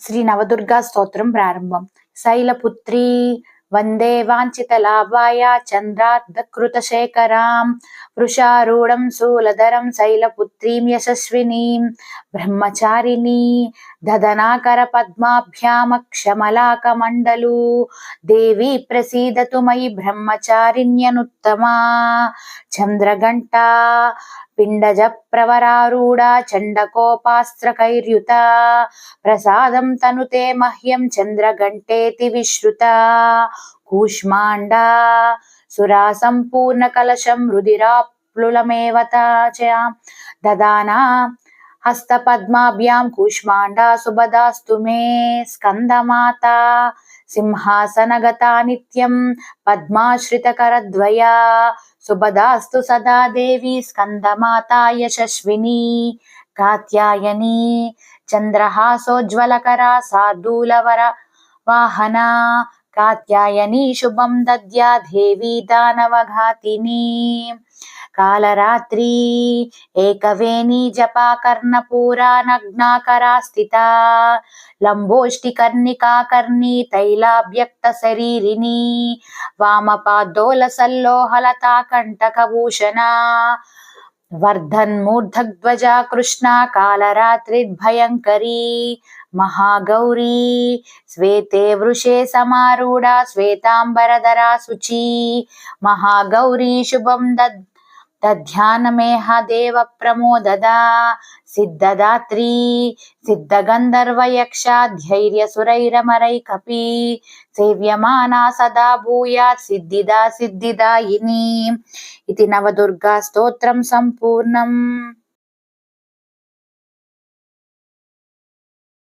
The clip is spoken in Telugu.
శ్రీ నవదుర్గా స్తోత్రం ప్రారంభం. శైలపుత్రీ వందే వాంఛితలాభాయ చంద్రార్ధకృతశేఖరాం వృషారూఢం శూలధరం శైలపుత్రీం యశస్వినీం బ్రహ్మచారిణీ దదనాకర పద్మాభ్యామక్షమలాకమండలూ దేవీ ప్రసీదతు మయి బ్రహ్మచారిణ్యనుత్తమా చంద్రఘంటా పిండజ ప్రవరారూఢ చండకోపాస్త్రకైర్యుత ప్రసాదం తనుతే మహ్యం చంద్రఘంటేతి విశ్రుత కూష్మాండ సురా సంపూర్ణ కలశం రుధిరాప్లులమేవత చ దదానా హస్తపద్మాభ్యాం కూష్మాండా సుభదాస్తు మే స్కందమాత సింహాసనగతా నిత్యం పద్మాశ్రితకరద్వయా సుభదాస్తు సదా దేవి స్కందమాతా యశస్విని కాత్యాయని చంద్రహాసోజ్వలకరా శార్దూలవర వాహనా కాత్యాయని శుభం దద్యా దేవి దానవఘాతిని కాలరాత్రి ఏకవేణి జపా కర్ణపూరా నగ్నాకరా స్థితా లంబోష్టికర్ణికాకర్ణి తైలాభ్యక్త శరీరిణి వామపాదోల సల్లోహలతా కంటకభూషణ వర్ధన్మూర్ధధ్వజా కృష్ణ కాలరాత్రిర్భయంకరీ మహాగౌరీ శ్వేతే వృషే సమారూఢ శ్వేతాంబరధరా శుచి మహాగౌరీ శుభం దధ్యానమేహ దేవ ప్రమోదదా సిద్ధదాత్రీ సిద్ధగంధర్వయక్షాధైర్యసురైరమరైకపి సేవ్యమానా సదా భూయాత్ సిద్ధిదా సిద్ధిదాయిని. ఇది నవదుర్గా స్తోత్రం సంపూర్ణం.